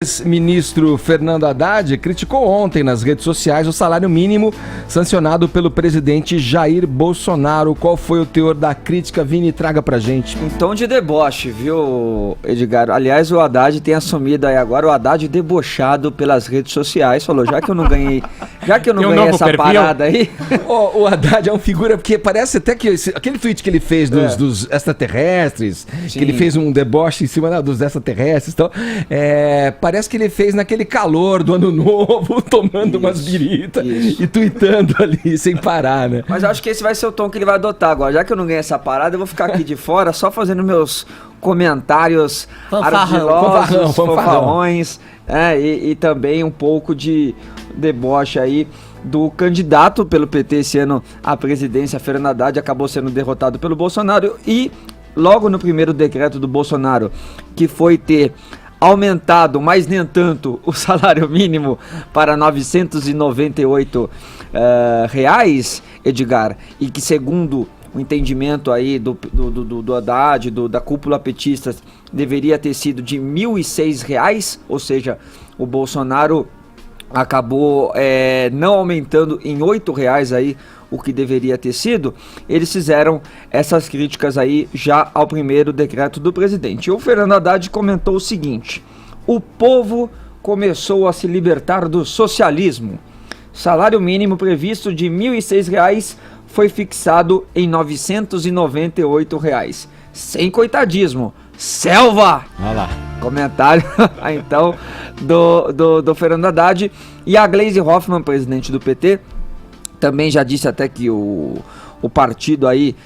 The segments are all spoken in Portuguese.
Ex-ministro Fernando Haddad criticou ontem nas redes sociais o salário mínimo sancionado pelo presidente Jair Bolsonaro. Qual foi o teor da crítica? Vini, traga pra gente. Em tom de deboche, viu, Edgar? Aliás, o Haddad tem assumido aí agora o Haddad debochado pelas redes sociais. Falou, já que eu não ganhei essa parada aí... O Haddad é uma figura, porque parece até que aquele tweet que ele fez dos extraterrestres, Sim. que ele fez um deboche em cima dos extraterrestres, então, parece que ele fez naquele calor do ano novo, tomando umas biritas e tweetando ali sem parar, né? Mas eu acho que esse vai ser o tom que ele vai adotar agora. Já que eu não ganhei essa parada, eu vou ficar aqui de fora só fazendo meus comentários ardilosos, fanfarrões, e também um pouco de deboche aí do candidato pelo PT esse ano à presidência, Fernando Haddad, acabou sendo derrotado pelo Bolsonaro e logo no primeiro decreto do Bolsonaro, que foi ter aumentado, mas nem tanto, o salário mínimo para R$ 998 reais, Edgar, e que segundo o entendimento aí do Haddad, da cúpula petista, deveria ter sido de R$ 1.006, ou seja, o Bolsonaro acabou não aumentando em R$ 8 aí o que deveria ter sido. Eles fizeram essas críticas aí já ao primeiro decreto do presidente. E o Fernando Haddad comentou o seguinte: o povo começou a se libertar do socialismo. Salário mínimo previsto de R$ 1.006 foi fixado em R$ 998. Sem coitadismo. Selva! Olha lá. Comentário, então, do Fernando Haddad. E a Gleisi Hoffmann, presidente do PT, também já disse até que o partido aí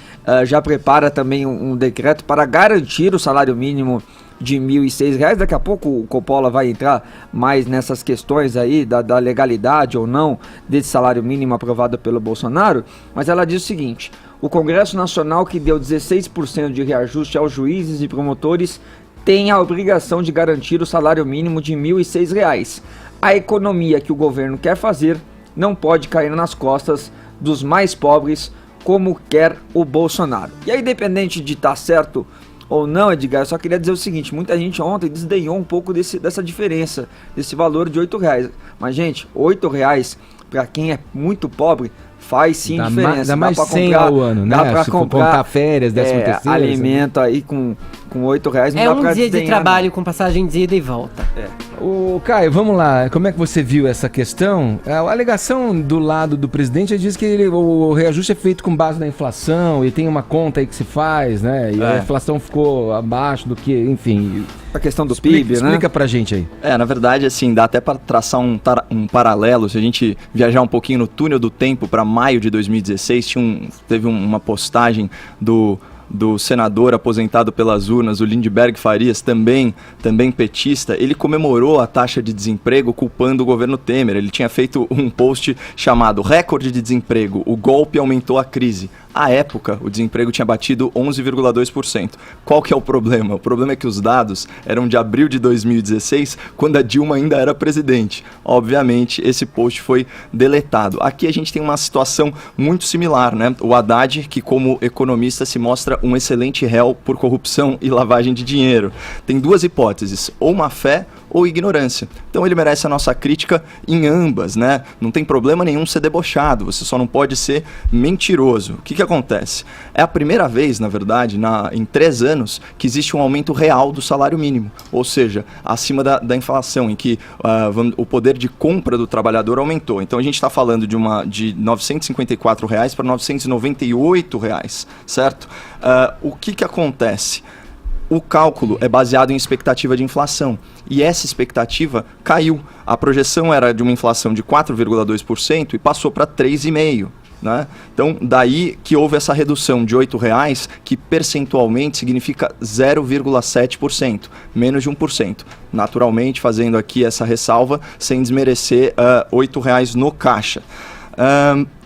já prepara também um decreto para garantir o salário mínimo de R$ 1.006. Daqui a pouco o Coppola vai entrar mais nessas questões aí da legalidade ou não desse salário mínimo aprovado pelo Bolsonaro. Mas ela diz o seguinte: o Congresso Nacional, que deu 16% de reajuste aos juízes e promotores, tem a obrigação de garantir o salário mínimo de R$ 1.006. A economia que o governo quer fazer não pode cair nas costas dos mais pobres, como quer o Bolsonaro. E aí, independente de estar certo ou não, Edgar, eu só queria dizer o seguinte: muita gente ontem desdenhou um pouco dessa diferença, desse valor de R$ 8. Mas, gente, R$ 8 para quem é muito pobre faz sim diferença. Dá mais 100 ao ano, né? Dá pra se comprar contar férias, 13º, alimento aí com R$ 8. Não dá um pra dia de desdenhar, trabalho não. com passagem de ida e volta. O Caio, vamos lá, como é que você viu essa questão? A alegação do lado do presidente diz que o reajuste é feito com base na inflação e tem uma conta aí que se faz, né? E a inflação ficou abaixo do que, enfim... A questão do PIB, né? Explica pra gente aí. Na verdade, assim, dá até para traçar um paralelo. Se a gente viajar um pouquinho no túnel do tempo para maio de 2016, teve uma postagem do senador aposentado pelas urnas, o Lindbergh Farias, também petista. Ele comemorou a taxa de desemprego culpando o governo Temer. Ele tinha feito um post chamado Recorde de Desemprego, o golpe aumentou a crise. À época, o desemprego tinha batido 11,2%. Qual que é o problema? O problema é que os dados eram de abril de 2016, quando a Dilma ainda era presidente. Obviamente, esse post foi deletado. Aqui a gente tem uma situação muito similar, né? O Haddad, que como economista se mostra um excelente réu por corrupção e lavagem de dinheiro. Tem duas hipóteses, ou má fé ou ignorância. Então ele merece a nossa crítica em ambas, né? Não tem problema nenhum ser debochado, você só não pode ser mentiroso. O que acontece? É a primeira vez, na verdade, em 3 anos, que existe um aumento real do salário mínimo, ou seja, acima da inflação, em que o poder de compra do trabalhador aumentou. Então a gente está falando de R$ 954 para R$ 998, certo? O que acontece? O cálculo é baseado em expectativa de inflação e essa expectativa caiu. A projeção era de uma inflação de 4,2% e passou para 3,5%. Né? Então, daí que houve essa redução de R$ 8, que percentualmente significa 0,7%, menos de 1%. Naturalmente, fazendo aqui essa ressalva, sem desmerecer R$ 8 no caixa.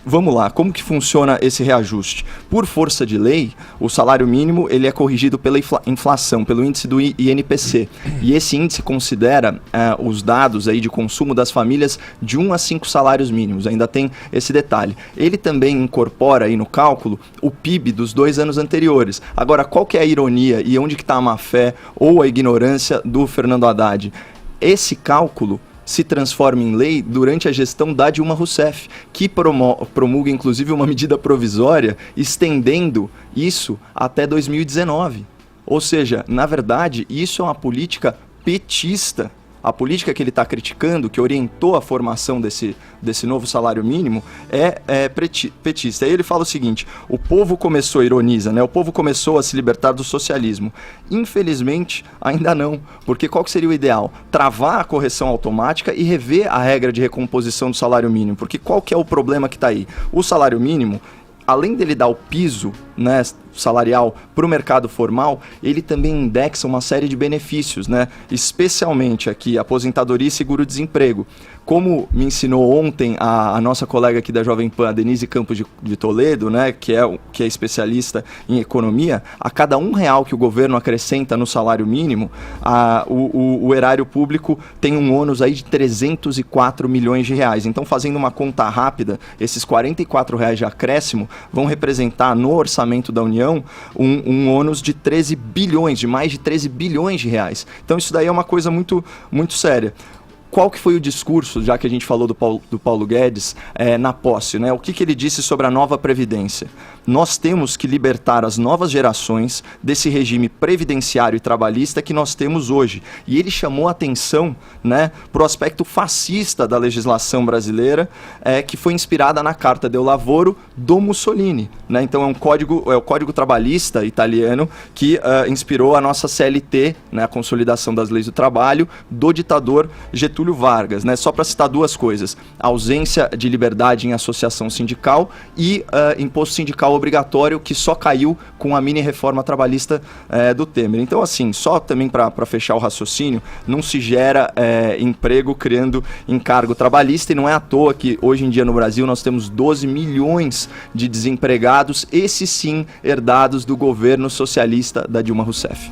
Vamos lá, como que funciona esse reajuste? Por força de lei, o salário mínimo ele é corrigido pela inflação, pelo índice do INPC. E esse índice considera os dados aí de consumo das famílias de 1 a 5 salários mínimos. Ainda tem esse detalhe. Ele também incorpora aí no cálculo o PIB dos 2 anos anteriores. Agora, qual que é a ironia e onde que está a má-fé ou a ignorância do Fernando Haddad? esse cálculo se transforma em lei durante a gestão da Dilma Rousseff, que promulga inclusive uma medida provisória estendendo isso até 2019. Ou seja, na verdade, isso é uma política petista. A política que ele está criticando, que orientou a formação desse novo salário mínimo, é petista. Aí ele fala o seguinte: o povo começou, ironiza, né? O povo começou a se libertar do socialismo. Infelizmente, ainda não. Porque qual que seria o ideal? Travar a correção automática e rever a regra de recomposição do salário mínimo. Porque qual que é o problema que está aí? O salário mínimo, além dele dar o piso, né, salarial para o mercado formal, ele também indexa uma série de benefícios, né, especialmente aqui aposentadoria e seguro-desemprego. Como me ensinou ontem a nossa colega aqui da Jovem Pan, a Denise Campos de Toledo, né, que é especialista em economia, a cada R$1 que o governo acrescenta no salário mínimo, o erário público tem um ônus aí de 304 milhões de reais. Então, fazendo uma conta rápida, esses R$44 de acréscimo vão representar no orçamento da União um ônus de 13 bilhões, de mais de 13 bilhões de reais. Então, isso daí é uma coisa muito, muito séria. Qual que foi o discurso, já que a gente falou do Paulo Guedes, na posse, né? O que ele disse sobre a nova Previdência? Nós temos que libertar as novas gerações desse regime previdenciário e trabalhista que nós temos hoje. E ele chamou a atenção, né, para o aspecto fascista da legislação brasileira, que foi inspirada na Carta del Lavoro do Mussolini, né? Então é o Código Trabalhista italiano que inspirou a nossa CLT, né, a Consolidação das Leis do Trabalho, do ditador Getúlio Vargas, né? Só para citar duas coisas: ausência de liberdade em associação sindical e imposto sindical obrigatório, que só caiu com a mini reforma trabalhista do Temer. Então, assim, só também para fechar o raciocínio, não se gera emprego criando encargo trabalhista, e não é à toa que hoje em dia no Brasil nós temos 12 milhões de desempregados, esses sim herdados do governo socialista da Dilma Rousseff.